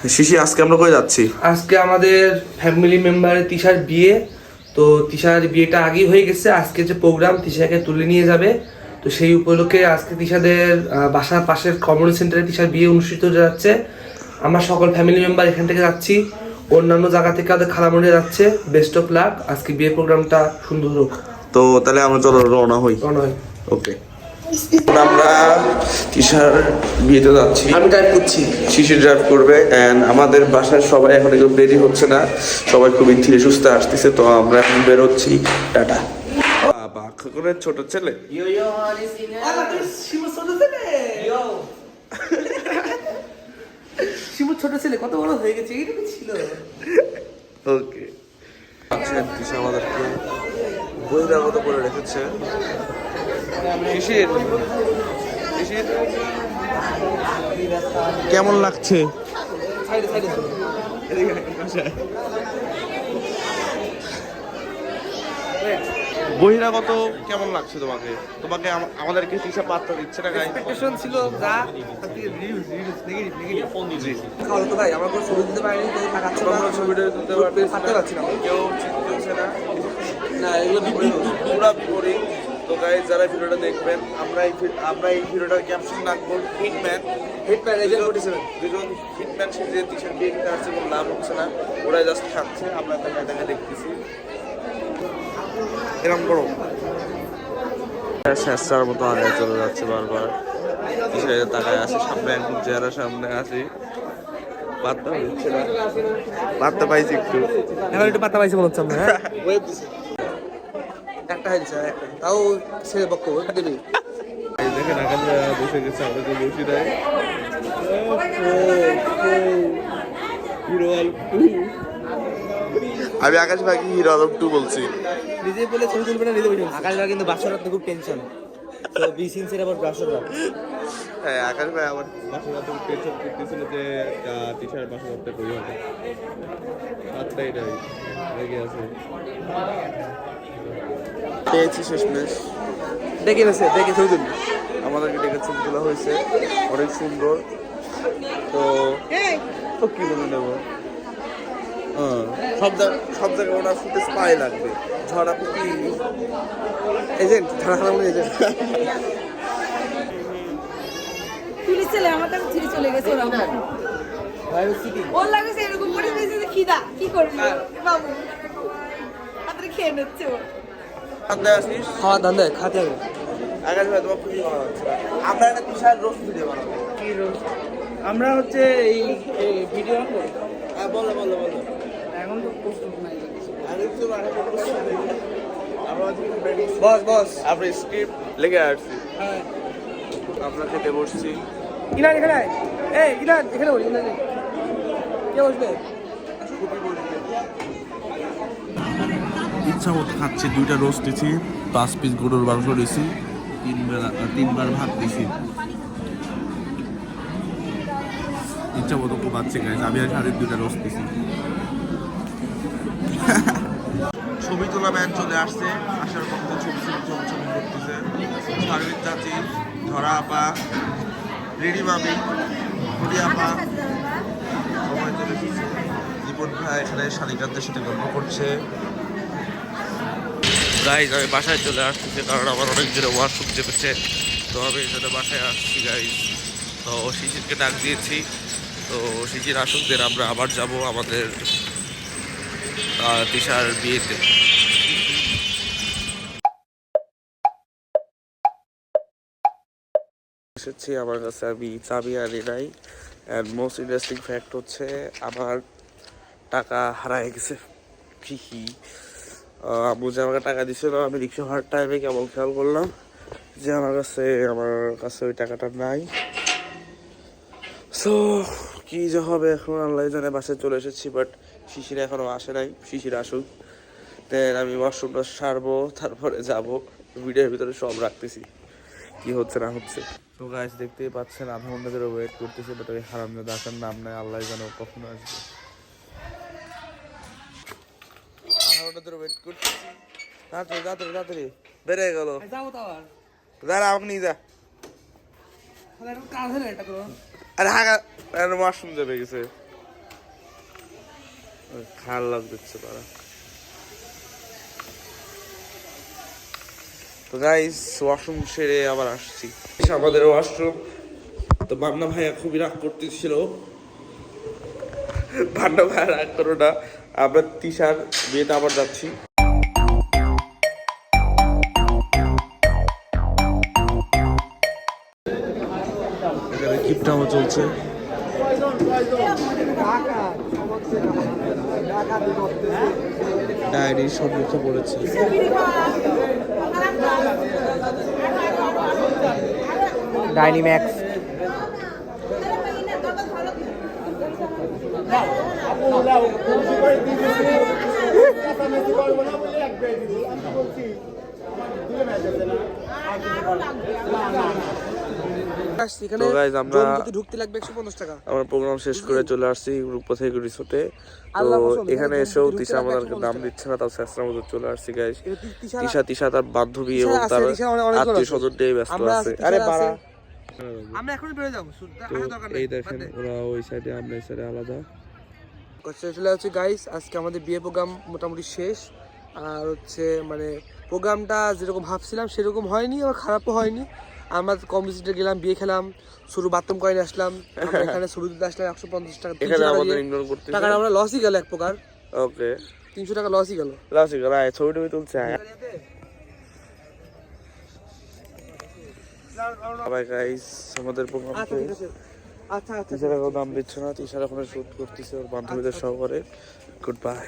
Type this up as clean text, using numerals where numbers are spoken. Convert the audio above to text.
শিশি, আজকে আমরা কই যাচ্ছি? আজকে আমাদের ফ্যামিলি মেম্বারের তিশার বিয়ে। তো তিশার বিয়েটা আগেই হয়ে গেছে, আজকে যে প্রোগ্রাম তিশাকে তুলে নিয়ে যাবে। তো সেই উপলক্ষে আজকে তিশাদের বাসার পাশের কমিউনিটি সেন্টারে তিশার বিয়ে অনুষ্ঠিত হতে যাচ্ছে। আমরা সকল ফ্যামিলি মেম্বার এখান থেকে যাচ্ছি, অন্যান্য জায়গা থেকে আমাদের খালামণি যাচ্ছে। বেস্ট অফ লাক, আজকে বিয়ে প্রোগ্রামটা সুন্দর হোক। তো তাহলে আমরা চলো রওনা হই। ওকে, আমরা তিশার বিয়েতে যাচ্ছি। আমি ড্রাইভ করছি, শিশি ড্রাইভ করবে। এন্ড আমাদের বাসার সবাই এখন একটু রেডি হচ্ছে না, সবাই খুবই ধীরে সুস্থে আসতেছে। তো আমরা এখন বেরোচ্ছি। টাটা। বাবা খোকনের ছোট ছেলে। শিবুর ছোট ছেলে কত বড় হয়ে গেছে, এইটুকু ছিল। ওকে, আচ্ছা তিশা আমাদেরকে বহিরাগত করে রেখেছে। শিশির, শিশির কেমন লাগছে? বহিরাগত কেমন লাগছে তোমাকে? তোমাকে আমাদেরকে তিশা পাত্তা দিচ্ছে না। এক্সপেকটেশন ছিল যা, তার থেকে নেগেটিভ ফোন দিয়েছি। খাওয়া তো ভাই আমার কোনো ছবি দিতে পারিনি, কেউ তাকাচ্ছে না, ছবিটা তুলতে পারছি না, কেউ চিনতেছে না। না এগুলো পুরা বোরিং। তো গাইস, যারা ভিডিওটা দেখবেন, আমরা এই ভিডিওটার ক্যাপশন রাখবো হিটম্যান এজেন্ট 47। দুজন হিটম্যান সেজে টি-শার্ট দিয়ে কিনে আসছে, কোনো লাভ হচ্ছে না, ওরা জাস্ট খাচ্ছে, আমরা তাকে দেখতেছি। এরকম করো শেষটার মতো আগে চলে যাচ্ছে বারবার। টি-শার্টের তাকায় আসে, সামনে একদম চেহারা সামনে আসি, পাত্তা হচ্ছে না। পাত্তা পাইছি একটু, এখন একটু পাতা পাইছে মনে হচ্ছে আমরা। হ্যাঁ ওয়েব দিছে একটা হয়েছে, একটা তাও সে বক্তব্য দিবি। এই দেখেন আকাশ বসে গেছে, আমরা তো বসি নাই। আমি আকাশ ভাইকে হিরো আলম 2 বলছি। নিজে বলে ছবি তুলবে না, নিজে বসে আকাশ ভাই কিন্তু বাসর রাতে খুব টেনশন। তো 20 ইঞ্চির আবার বাসর রাত। হ্যাঁ, আকাশ ভাই আমার বাসা রাতে টেনশন করতেছিল যে টি-শার্ট বাসা রাতে কই হবে, রাতটাই নাই লেগে আছে। পেয়েছি শেষমেশ, দেখে ছবি তুলবি। আমাদেরকে ডেকে ছবি তোলা হয়েছে, অনেক সুন্দর। তো কি বলে নেবো, সব জায়গায় ওনার ফুটেজ পাই লাগবে। ঝড় আপনি কি এজেন্ট ঝাড়া খালাম এজেন্ট। পুলিশ ছেলে আমার কাছে ছিঁড়ে চলে গেছে ওরা। ওর লাগছে এরকম করে দিয়েছে যে খিদা কি করবো বাবু, হাতে খেয়ে নিচ্ছে ও। আসিস খাওয়া দান দেয় খাতে হবে। আকাশ ভাই তোমার খুবই ভালো হচ্ছে। আমরা একটা বিশাল রোস্ট ভিডিও বানাবো। কি রোজ আমরা হচ্ছে এই ভিডিও করি। হ্যাঁ বলো। এখন তো পোস্ট নাই। বস আমরা স্ক্রিপ্ট লিখে আসছি, হ্যাঁ আমরা খেতে বসছি। ইলান এখানে আয়। এই ইলান এখানে বলি, ইলান কে বসবে? ইচ্ছা মতো খাচ্ছি, 2টা রোস্ট দিছি, 5 পিস গরুর মাংস দিছি, 3বার ভাত দিছি। ইচ্ছা মতো খাচ্ছি গাইস। আমি আর সাথে 2টা রোস্ট দিছি। ছবি তোলা ম্যান চলে আসছে, আসার পর তো ছবি করতেছে। শারমিন চাচি, ধরা আপা, রেডি মামি, হরি আপা সবাই চলে এসেছে। জীবন ভাই এখানে শালিকাদের সাথে গল্প করছে। গাইজ আমি বাসায় চলে আসতেছি, কারণ আমার অনেক জোরে ওয়াশরুম চেপেছে। তো আমি এই জন্য বাসায় আসছি গাইজ। তো শিশিরকে ডাক দিয়েছি, তো শিশির আসুক, দেন আমরা আবার যাব আমাদের তিশার বিয়েতে। এসেছি, আমার কাছে আমি চাবি আনি নাই। অ্যান্ড মোস্ট ইন্টারেস্টিং ফ্যাক্ট হচ্ছে আমার টাকা হারায় গেছে। আম্মু যে আমাকে টাকা দিছিল, আমি রিক্সা ভাড়ার টাইমে কেমন খেয়াল করলাম যে আমার কাছে ওই টাকাটা নাই। সো কি যে হবে এখন আল্লাহ জানে। বাসায় চলে এসেছি, বাট শিশির এখনো আসে নাই। শিশির আসুক, দেন আমি ওয়াশরুমটা সারবো, তারপরে যাব। ভিডিওর ভিতরে সব রাখতেছি কি হচ্ছে না হচ্ছে। তো গাইস দেখতেই পাচ্ছেন, আধা ঘন্টা ধরে ওয়েট করতেছে, বাট ওই হারামজাদা আসার নাম নাই। আল্লাহ জানে কখনো আসবে। আধা ঘন্টা ধরে ওয়েট করতেছি। তাড়াতাড়ি বেড়ে গেল। যাবো তো আবার। দাঁড়া, আমাকে নিয়ে যা। কাজ হলো এটা করো। আরে হাগা ওয়াশরুম যাবে গেছে। খাল লাগ দিচ্ছে তারা। তো গাইস ওয়াশরুম সেরে আবার আসছি, আমাদের ওয়াশরুম। তো বান্না ভাইয়া খুবই রাগ করতেছিল, বান্না ভাইয়া রাগ করো না, আমরা তিশার বিয়েতে আবার যাচ্ছি। এখানে কিপটামো চলছে। ডায়েরির সম্মুখে পড়েছে। ডাইনিম্যাক্স তো গাইস আমরা ঢুকতে লাগবে 150 টাকা। আমার প্রোগ্রাম শেষ করে চলে আসছি রূপা থেকে রিসোর্টে। তো এখানে এসেও তিশা আমাদেরকে দাম দিচ্ছে না, তাও শেষরার মতো চলে আসছি গাইস। তিশা তার বান্ধবী এবং তার আত্মীয় স্বজন নিয়ে ব্যস্ত আছে। আরে বাড়া, আমরা এখনই বেরো যাব, এই দেখেন ওরা ওই সাইডে, আমরা এই সাইডে আলাদা। চলে যাচ্ছে গাইস, আজকে আমাদের বিয়ে প্রোগ্রাম মোটামুটি শেষ। আর হচ্ছে মানে প্রোগ্রামটা যেরকম ভাবছিলাম সেরকম হয়নি, আবার খারাপও হয়নি। আমরা কম ভিজিটে গেলাম, বিয়ে খেলাম, শুরু বাথরুম করে আসলাম। আমরা এখানে ছবি তুলতে আসলাম 150 টাকা, এখানে আমাদের ইগনোর করতে টাকা আমরা লসই গেল এক প্রকার। ওকে 300 টাকা লসই গেল। লাসি গলা ছবি টবি তুলছে। বাই গাইস, আমাদের প্রোগ্রাম শেষ। আচ্ছা তিশার এখন দাম দিচ্ছে না, তিশার এখন শুট করতেছে ওর বান্ধবীদের সহকারে। Good bye.